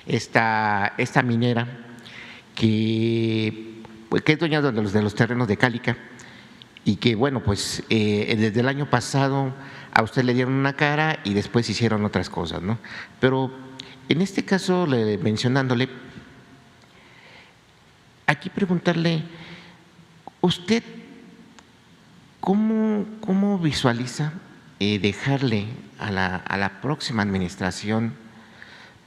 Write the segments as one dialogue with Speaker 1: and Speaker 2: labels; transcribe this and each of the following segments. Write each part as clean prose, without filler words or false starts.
Speaker 1: esta minera que es dueña de los terrenos de Cálica y que, bueno, pues desde el año pasado a usted le dieron una cara y después hicieron otras cosas, ¿no? Pero en este caso, mencionándole, aquí preguntarle, ¿usted cómo visualiza dejarle a la próxima administración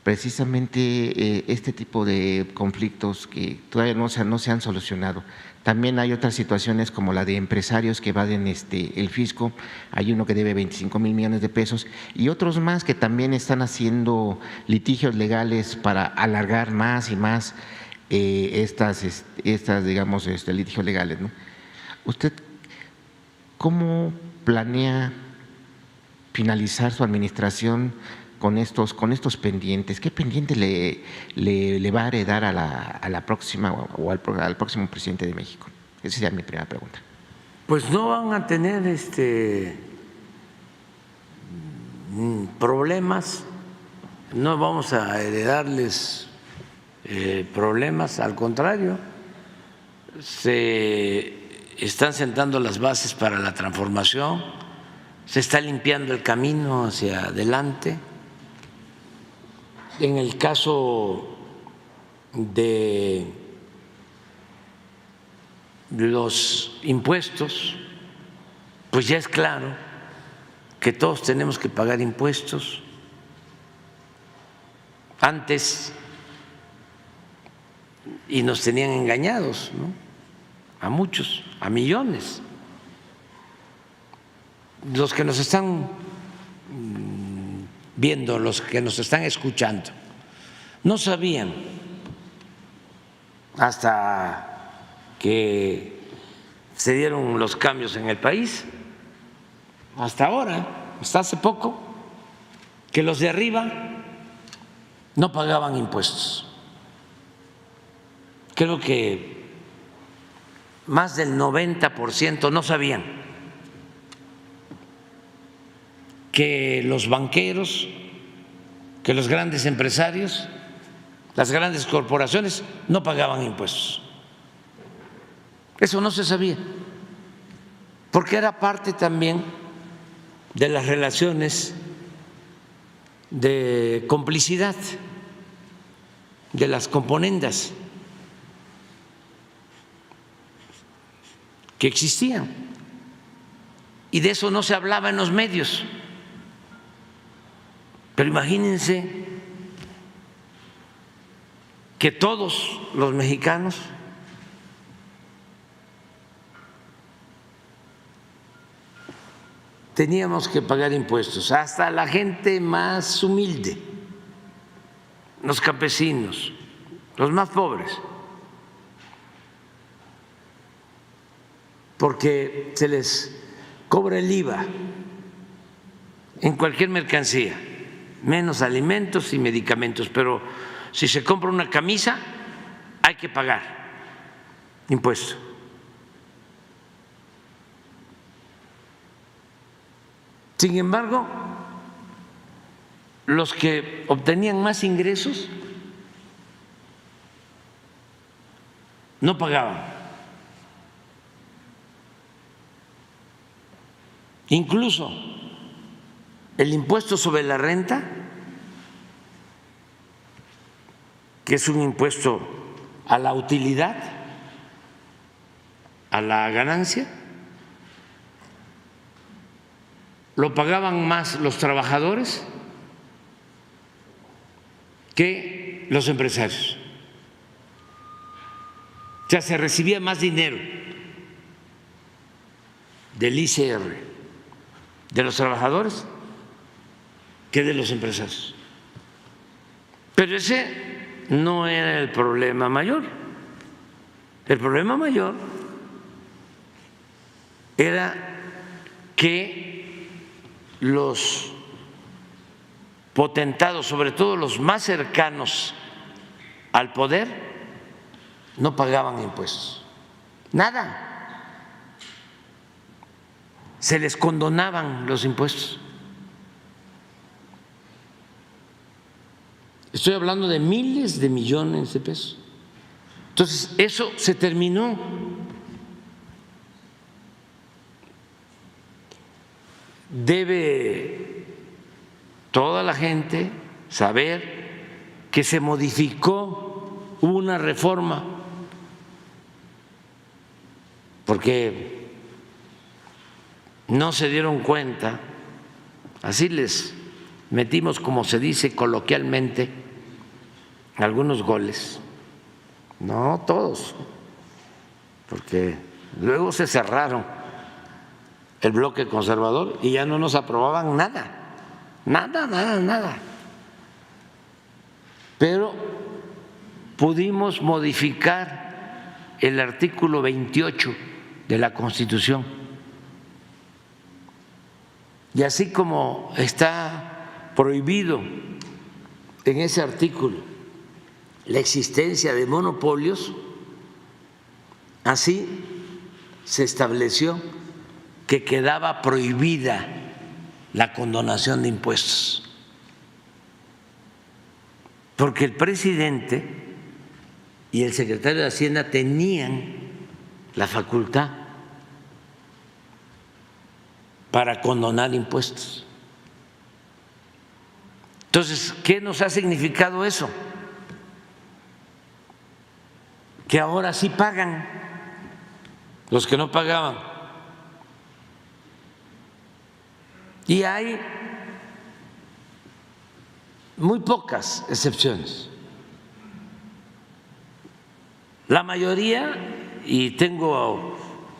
Speaker 1: precisamente este tipo de conflictos que todavía no se han solucionado? También hay otras situaciones como la de empresarios que evaden el fisco, hay uno que debe 25,000 millones de pesos y otros más que también están haciendo litigios legales para alargar más y más estas digamos, litigios legales, ¿no? ¿Usted cómo planea finalizar su administración con estos pendientes? ¿Qué pendiente le va a heredar a la próxima o al próximo presidente de México? Esa sería mi primera pregunta.
Speaker 2: Pues no van a tener problemas, no vamos a heredarles problemas, al contrario, se están sentando las bases para la transformación, se está limpiando el camino hacia adelante. En el caso de los impuestos, pues ya es claro que todos tenemos que pagar impuestos. Antes, y nos tenían engañados, ¿no?, a muchos, a millones. Los que nos están viendo, los que nos están escuchando, no sabían hasta que se dieron los cambios en el país, hasta ahora, hasta hace poco, que los de arriba no pagaban impuestos. Creo que más del 90% no sabían que los banqueros, que los grandes empresarios, las grandes corporaciones no pagaban impuestos. Eso no se sabía, porque era parte también de las relaciones de complicidad de las componendas que existían, y de eso no se hablaba en los medios. Pero imagínense que todos los mexicanos teníamos que pagar impuestos, hasta la gente más humilde, los campesinos, los más pobres, porque se les cobra el IVA en cualquier mercancía, menos alimentos y medicamentos, pero si se compra una camisa hay que pagar impuesto. Sin embargo, los que obtenían más ingresos no pagaban. Incluso el impuesto sobre la renta, que es un impuesto a la utilidad, a la ganancia, lo pagaban más los trabajadores que los empresarios. O sea, se recibía más dinero del ISR de los trabajadores que de los empresarios. Pero ese no era el problema mayor. El problema mayor era que los potentados, sobre todo los más cercanos al poder, no pagaban impuestos, nada, se les condonaban los impuestos. Estoy hablando de miles de millones de pesos. Entonces, eso se terminó. Debe toda la gente saber que se modificó una reforma, porque no se dieron cuenta, así les metimos, como se dice coloquialmente, algunos goles, no todos, porque luego se cerraron el bloque conservador y ya no nos aprobaban nada. Pero pudimos modificar el artículo 28 de la Constitución. Y así como está prohibido en ese artículo la existencia de monopolios, así se estableció que quedaba prohibida la condonación de impuestos. Porque el presidente y el secretario de Hacienda tenían la facultad para condonar impuestos. Entonces, ¿qué nos ha significado eso? Que ahora sí pagan los que no pagaban. Y hay muy pocas excepciones. La mayoría, y tengo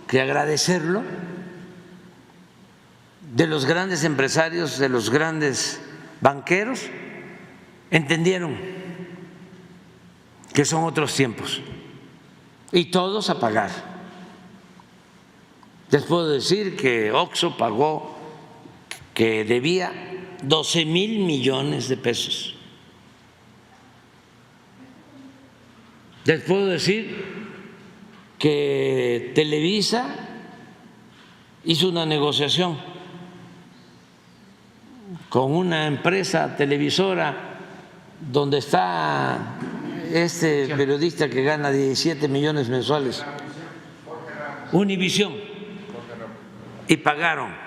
Speaker 2: que agradecerlo, de los grandes empresarios, de los grandes banqueros, entendieron que son otros tiempos y todos a pagar. Les puedo decir que Oxxo pagó, que debía 12,000 millones de pesos. Les puedo decir que Televisa hizo una negociación con una empresa televisora donde está este periodista que gana 17 millones mensuales, Univisión, y pagaron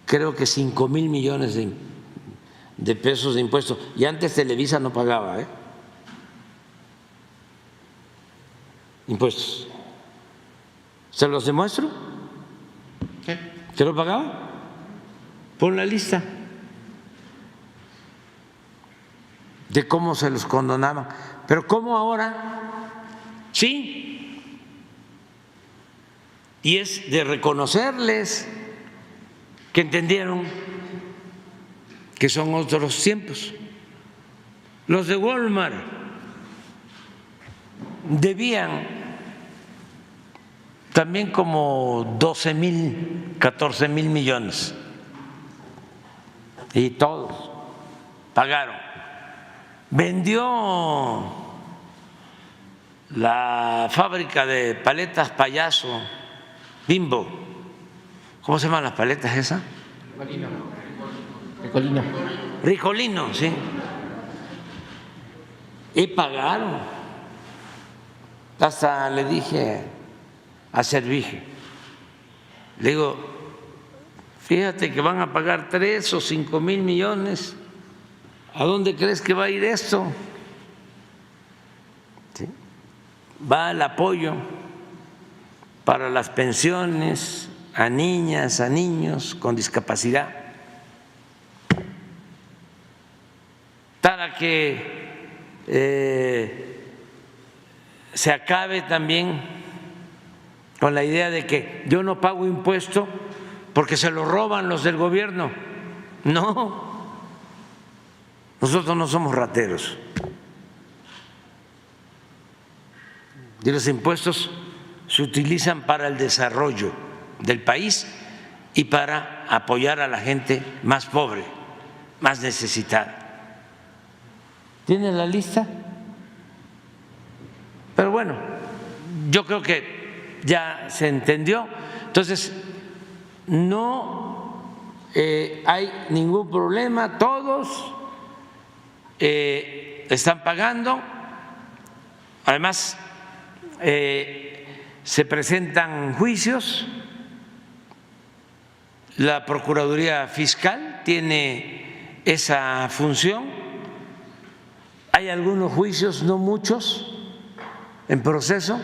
Speaker 2: creo que 5,000 millones de pesos de impuestos. Y antes Televisa no pagaba impuestos. ¿Se los demuestro?
Speaker 1: ¿Qué?
Speaker 2: ¿Que no pagaba? Pon la lista de cómo se los condonaban. Pero ¿cómo ahora? Sí. Y es de reconocerles que entendieron que son otros tiempos. Los de Walmart debían también como 12,000, 14,000 millones y todos pagaron. Vendió la fábrica de paletas Payaso, Bimbo. ¿Cómo se llaman las paletas esas? Ricolino, sí. Y pagaron. Hasta le dije a Servige, le digo, fíjate que van a pagar 3 o 5,000 millones. ¿A dónde crees que va a ir esto? ¿Sí? Va el apoyo para las pensiones a niñas, a niños con discapacidad, para que se acabe también con la idea de que yo no pago impuesto porque se lo roban los del gobierno. No, nosotros no somos rateros. Y los impuestos se utilizan para el desarrollo del país y para apoyar a la gente más pobre, más necesitada. ¿Tiene la lista? Pero bueno, yo creo que ya se entendió. Entonces, no hay ningún problema, todos están pagando. Además, se presentan juicios. La Procuraduría Fiscal tiene esa función. Hay algunos juicios, no muchos, en proceso.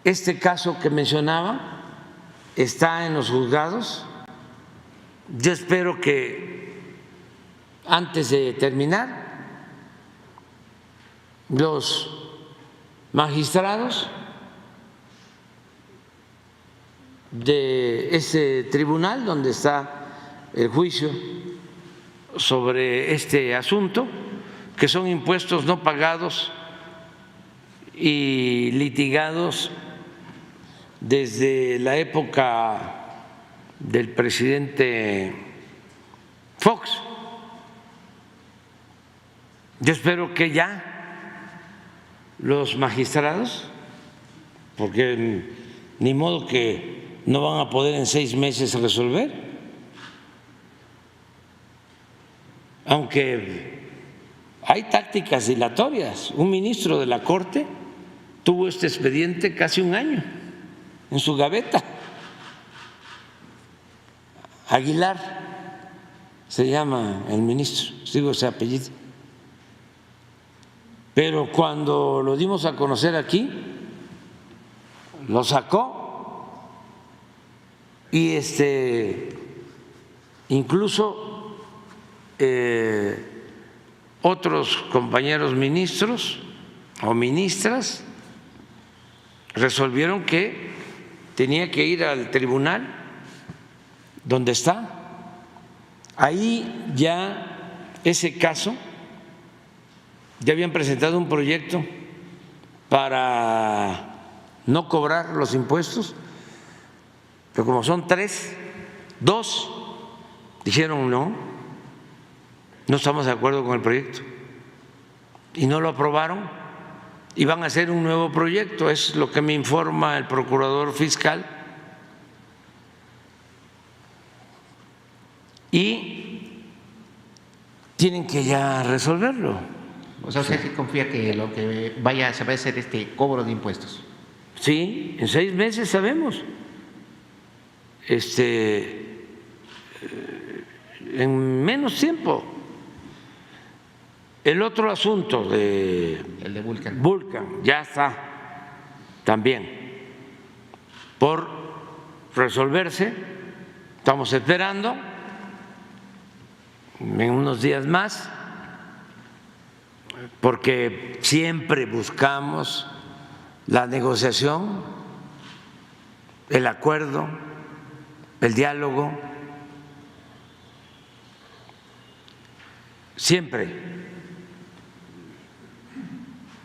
Speaker 2: Este caso que mencionaba está en los juzgados. Yo espero que antes de terminar los magistrados de ese tribunal donde está el juicio sobre este asunto, que son impuestos no pagados y litigados desde la época del presidente Fox. Yo espero que ya los magistrados, porque ni modo que no van a poder en 6 meses resolver, aunque hay tácticas dilatorias. Un ministro de la Corte tuvo este expediente casi 1 año en su gaveta. Aguilar se llama el ministro, digo ese apellido. Pero cuando lo dimos a conocer aquí, lo sacó y incluso otros compañeros ministros o ministras resolvieron que tenía que ir al tribunal donde está. Ahí ya ese caso, ya habían presentado un proyecto para no cobrar los impuestos, pero como son 3, 2 dijeron no estamos de acuerdo con el proyecto y no lo aprobaron y van a hacer un nuevo proyecto, es lo que me informa el procurador fiscal. Y tienen que ya resolverlo.
Speaker 1: O sea, usted sí confía que lo que se va a hacer cobro de impuestos.
Speaker 2: Sí, en 6 meses sabemos. En menos tiempo. El otro asunto
Speaker 1: el de Vulcan.
Speaker 2: Vulcan ya está también por resolverse. Estamos esperando en unos días más, porque siempre buscamos la negociación, el acuerdo, el diálogo, siempre.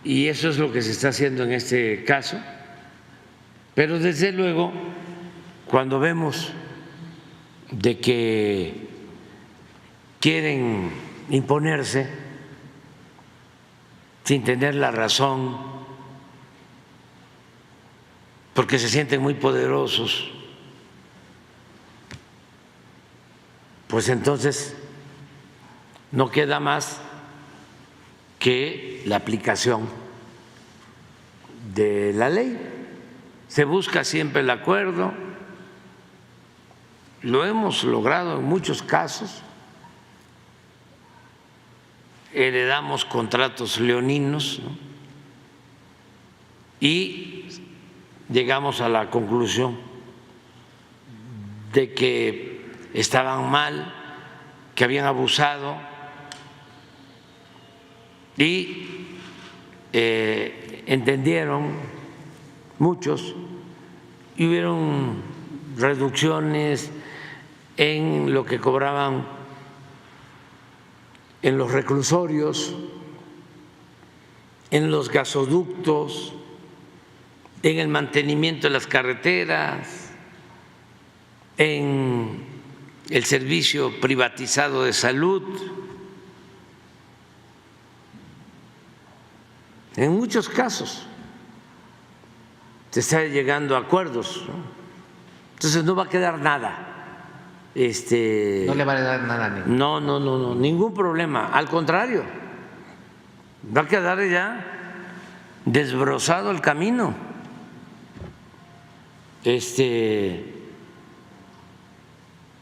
Speaker 2: Y eso es lo que se está haciendo en este caso. Pero desde luego, cuando vemos de que quieren imponerse sin tener la razón, porque se sienten muy poderosos, pues entonces no queda más que la aplicación de la ley. Se busca siempre el acuerdo, lo hemos logrado en muchos casos. Heredamos contratos leoninos, ¿no? Y llegamos a la conclusión de que estaban mal, que habían abusado y entendieron muchos y hubieron reducciones en lo que cobraban en los reclusorios, en los gasoductos, en el mantenimiento de las carreteras, en el servicio privatizado de salud. En muchos casos se está llegando a acuerdos, ¿no? Entonces no va a quedar nada
Speaker 1: No le va a dar nada a ningún.
Speaker 2: No, ningún problema. Al contrario, va a quedar ya desbrozado el camino.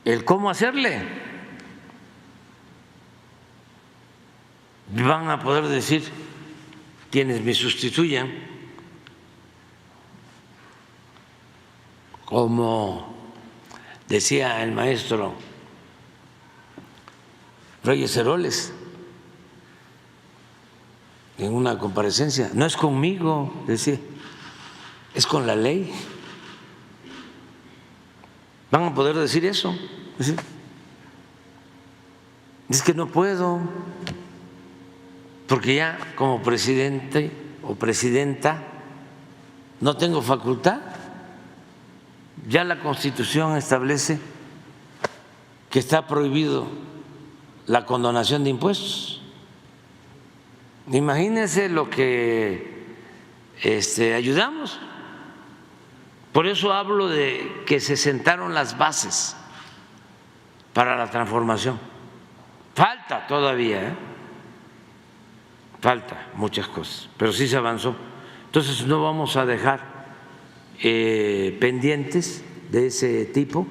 Speaker 2: El cómo hacerle. Van a poder decir quienes me sustituyan, como decía el maestro Reyes Heroles en una comparecencia, no es conmigo, decía, es con la ley. Van a poder decir eso. Es que no puedo, porque ya como presidente o presidenta no tengo facultad. Ya la Constitución establece que está prohibido la condonación de impuestos. Imagínense lo que ayudamos. Por eso hablo de que se sentaron las bases para la transformación. Falta todavía, falta muchas cosas, pero sí se avanzó. Entonces no vamos a dejar pendientes de ese tipo.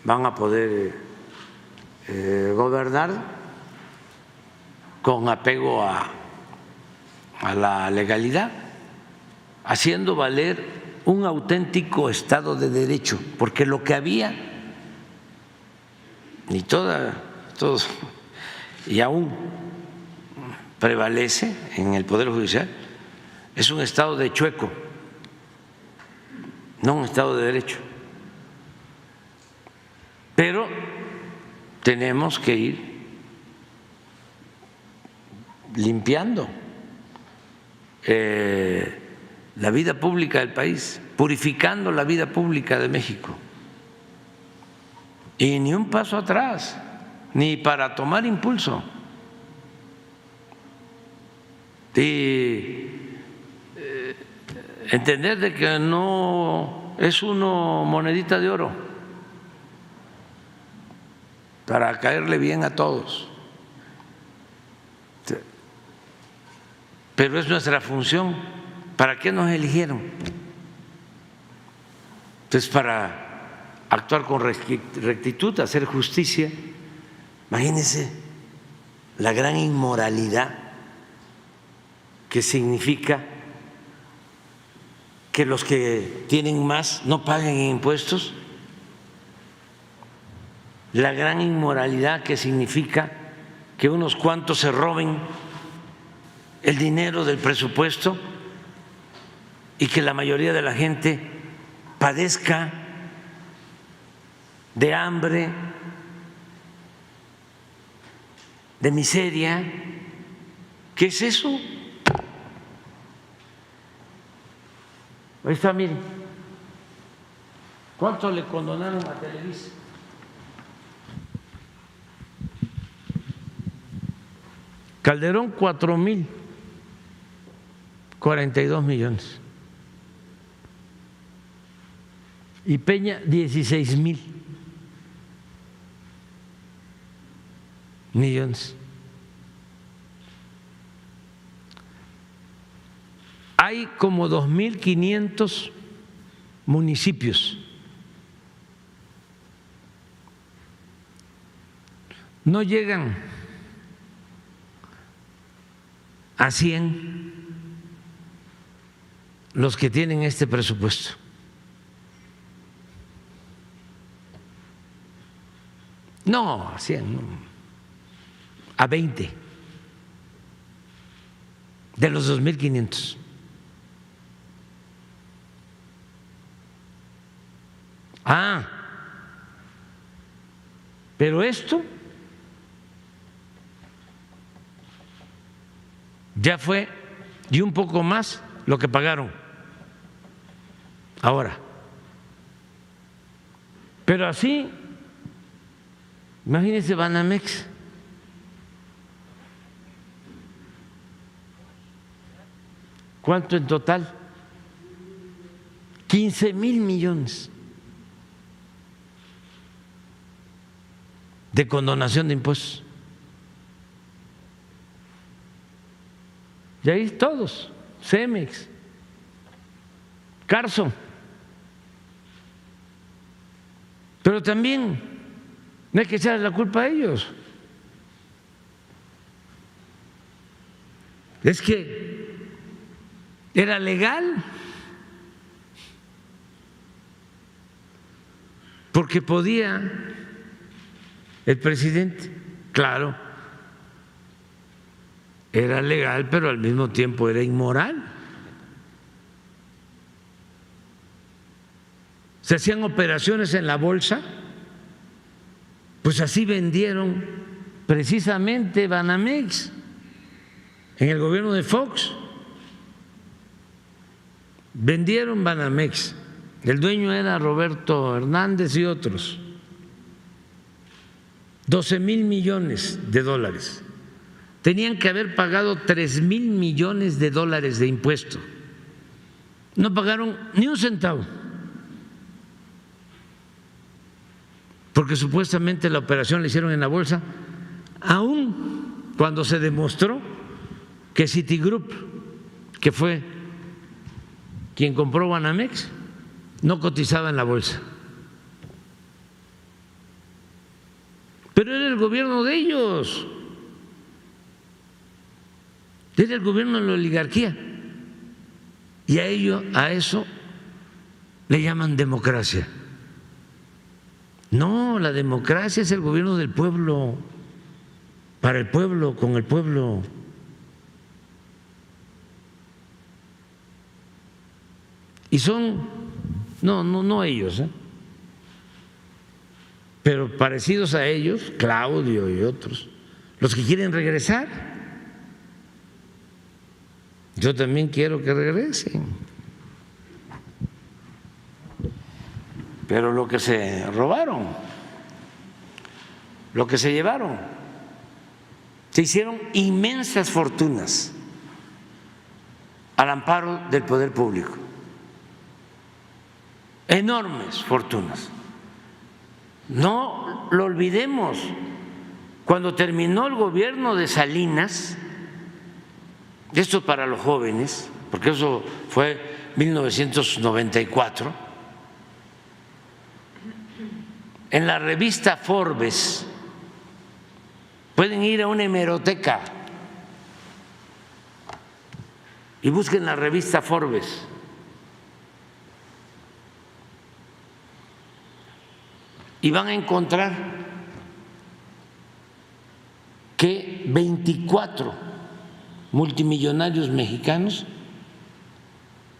Speaker 2: Van a poder gobernar con apego a la legalidad, haciendo valer un auténtico Estado de Derecho, porque lo que había, todos, y aún prevalece en el Poder Judicial, es un Estado de chueco, no un Estado de Derecho. Pero tenemos que ir limpiando la vida pública del país, purificando la vida pública de México. Y ni un paso atrás, ni para tomar impulso. Y entender de que no es uno monedita de oro para caerle bien a todos. Pero es nuestra función. ¿Para qué nos eligieron? Entonces, para actuar con rectitud, hacer justicia. Imagínense la gran inmoralidad que significa que los que tienen más no paguen impuestos, la gran inmoralidad que significa que unos cuantos se roben el dinero del presupuesto y que la mayoría de la gente padezca de hambre, de miseria. ¿Qué es eso? Ahí está, miren. ¿Cuánto le condonaron a Televisa? Calderón, 4,042 millones. Y Peña, 16,000 millones. Hay como 2,500 municipios. No llegan a 100 los que tienen este presupuesto. No, a 100, no, a 20 de los 2,500. Pero esto ya fue y un poco más lo que pagaron ahora. Pero así, imagínense Banamex. ¿Cuánto en total? 15,000 millones. de condonación de impuestos. Y ahí todos, Cemex, Carso. Pero también no hay que echarle la culpa a ellos. Es que era legal, porque podía el presidente, claro, era legal, pero al mismo tiempo era inmoral. Se hacían operaciones en la bolsa, pues así vendieron precisamente Banamex en el gobierno de Fox. Vendieron Banamex, el dueño era Roberto Hernández y otros, 12,000 millones de dólares. Tenían que haber pagado 3,000 millones de dólares de impuesto. No pagaron ni un centavo, porque supuestamente la operación la hicieron en la bolsa, aun cuando se demostró que Citigroup, que fue quien compró Banamex, no cotizaba en la bolsa. Pero era el gobierno de ellos, era el gobierno de la oligarquía, y a eso le llaman democracia. No, la democracia es el gobierno del pueblo, para el pueblo, con el pueblo. Y son, no ellos, pero parecidos a ellos, Claudio y otros, los que quieren regresar. Yo también quiero que regresen. Pero lo que se robaron, lo que se llevaron, se hicieron inmensas fortunas al amparo del poder público, enormes fortunas. No lo olvidemos, cuando terminó el gobierno de Salinas, esto para los jóvenes, porque eso fue 1994, en la revista Forbes, pueden ir a una hemeroteca y busquen la revista Forbes. Y van a encontrar que 24 multimillonarios mexicanos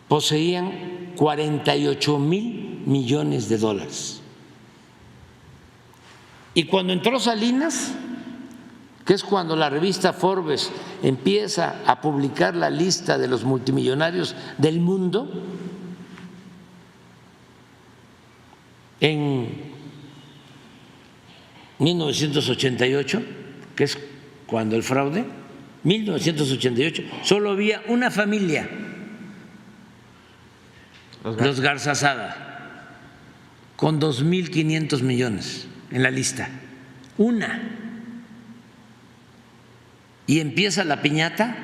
Speaker 2: poseían 48,000 millones de dólares. Y cuando entró Salinas, que es cuando la revista Forbes empieza a publicar la lista de los multimillonarios del mundo, en 1988, que es cuando el fraude, 1988, solo había una familia, los Garzazada, con 2,500 millones en la lista, una. Y empieza la piñata,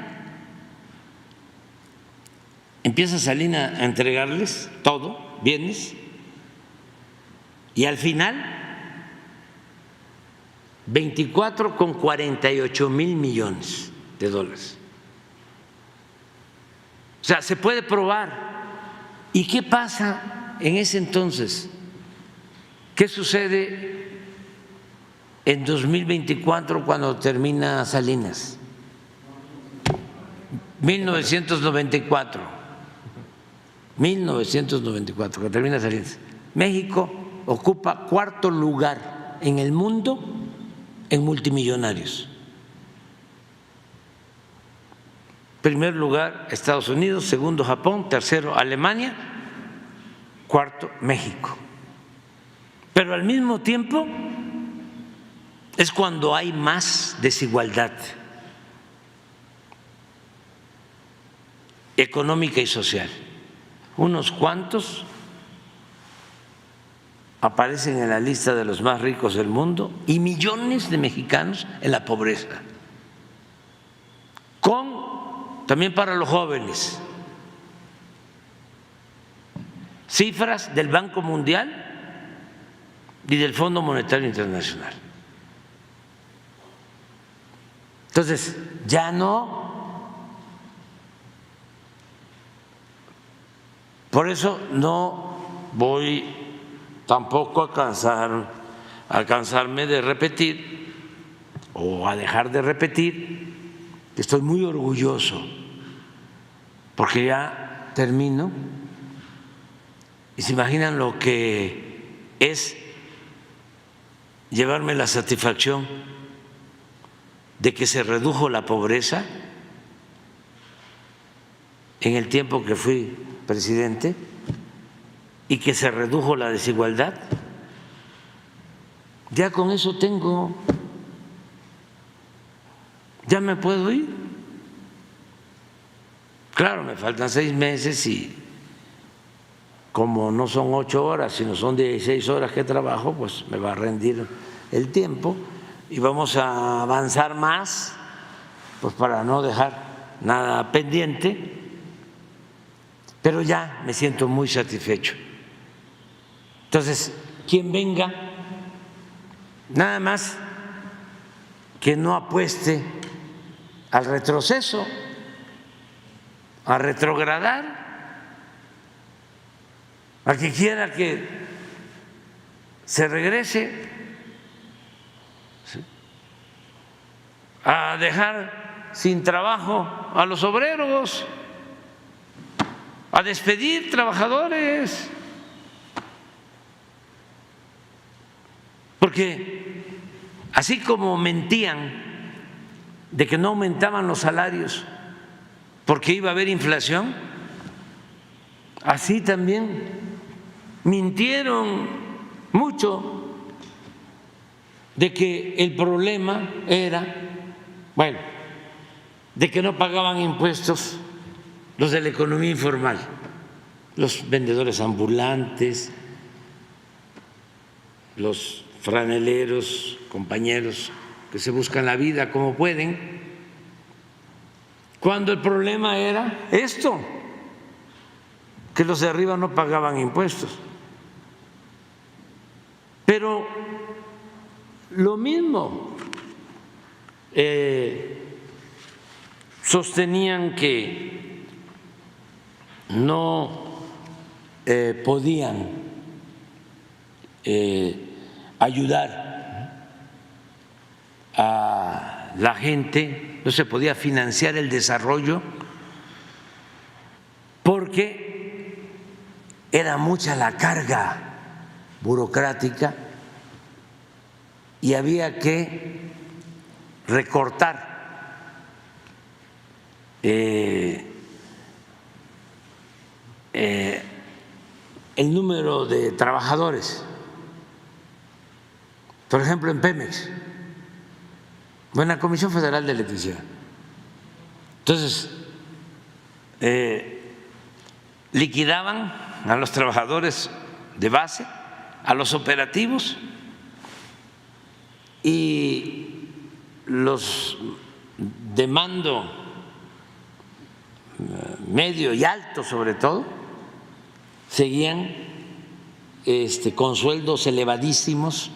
Speaker 2: empieza Salinas a entregarles todo, bienes, y al final 24 con 48,000 millones de dólares. O sea, se puede probar. ¿Y qué pasa en ese entonces? ¿Qué sucede en 2024 cuando termina Salinas? 1994, cuando termina Salinas. México ocupa cuarto lugar en el mundo en multimillonarios. Primer lugar Estados Unidos, segundo Japón, tercero Alemania, cuarto México. Pero al mismo tiempo es cuando hay más desigualdad económica y social. Unos cuantos aparecen en la lista de los más ricos del mundo y millones de mexicanos en la pobreza. También para los jóvenes, cifras del Banco Mundial y del Fondo Monetario Internacional. Entonces, ya no. Por eso no voy tampoco a cansarme de repetir o a dejar de repetir que estoy muy orgulloso, porque ya termino y se imaginan lo que es llevarme la satisfacción de que se redujo la pobreza en el tiempo que fui presidente y que se redujo la desigualdad. Ya con eso tengo, ya me puedo ir. Claro, me faltan 6 meses y como no son 8 horas, sino son 16 horas que trabajo, pues me va a rendir el tiempo y vamos a avanzar más, pues para no dejar nada pendiente, pero ya me siento muy satisfecho. Entonces, quien venga, nada más que no apueste al retroceso, a retrogradar, a que quiera que se regrese, ¿sí?, a dejar sin trabajo a los obreros, a despedir trabajadores, porque así como mentían de que no aumentaban los salarios porque iba a haber inflación, así también mintieron mucho de que el problema era, bueno, de que no pagaban impuestos los de la economía informal, los vendedores ambulantes, los franeleros, compañeros que se buscan la vida como pueden, cuando el problema era esto, que los de arriba no pagaban impuestos. Pero lo mismo, sostenían que no podían ayudar a la gente, no se podía financiar el desarrollo porque era mucha la carga burocrática y había que recortar el número de trabajadores. Por ejemplo, en Pemex, en la Comisión Federal de Electricidad. Entonces, liquidaban a los trabajadores de base, a los operativos y los de mando medio y alto, sobre todo, seguían con sueldos elevadísimos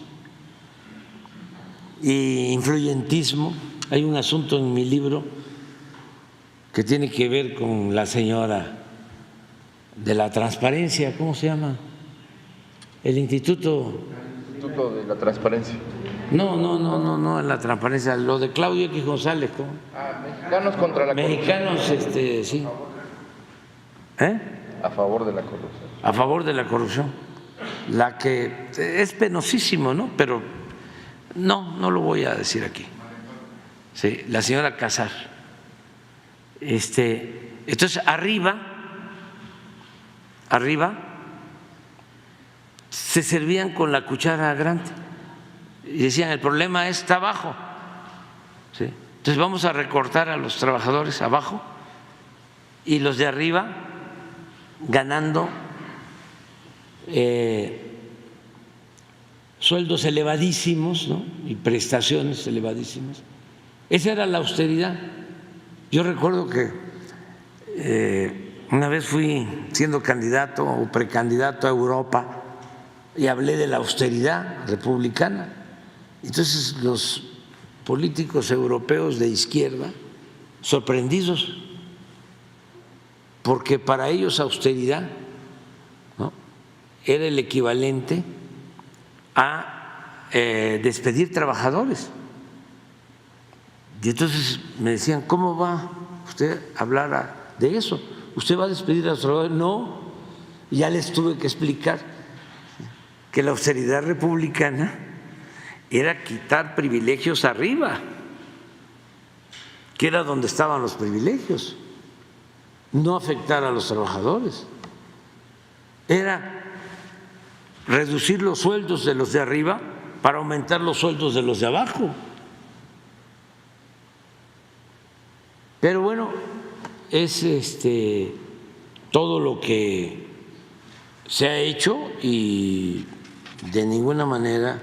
Speaker 2: y influyentismo. Hay un asunto en mi libro que tiene que ver con la señora de la transparencia, ¿cómo se llama? El Instituto
Speaker 3: de la Transparencia.
Speaker 2: No, en la transparencia, lo de Claudio X González, ¿cómo?
Speaker 3: Mexicanos contra la
Speaker 2: Mexicanos,
Speaker 3: corrupción.
Speaker 2: sí.
Speaker 3: A favor de la corrupción.
Speaker 2: A favor de la corrupción, la que es penosísimo, ¿no? Pero no lo voy a decir aquí. Sí, la señora Casar. Entonces, arriba se servían con la cuchara grande y decían: el problema está abajo, ¿sí? Entonces vamos a recortar a los trabajadores abajo y los de arriba ganando sueldos elevadísimos, ¿no? Y prestaciones elevadísimas. Esa era la austeridad. Yo recuerdo que una vez fui siendo candidato o precandidato a Europa y hablé de la austeridad republicana. Entonces los políticos europeos de izquierda, sorprendidos, porque para ellos austeridad, ¿no?, era el equivalente a despedir trabajadores. Y entonces me decían, ¿cómo va usted a hablar de eso? ¿Usted va a despedir a los trabajadores? No, ya les tuve que explicar que la austeridad republicana era quitar privilegios arriba, que era donde estaban los privilegios, no afectar a los trabajadores. Era reducir los sueldos de los de arriba para aumentar los sueldos de los de abajo. Pero bueno, es todo lo que se ha hecho y de ninguna manera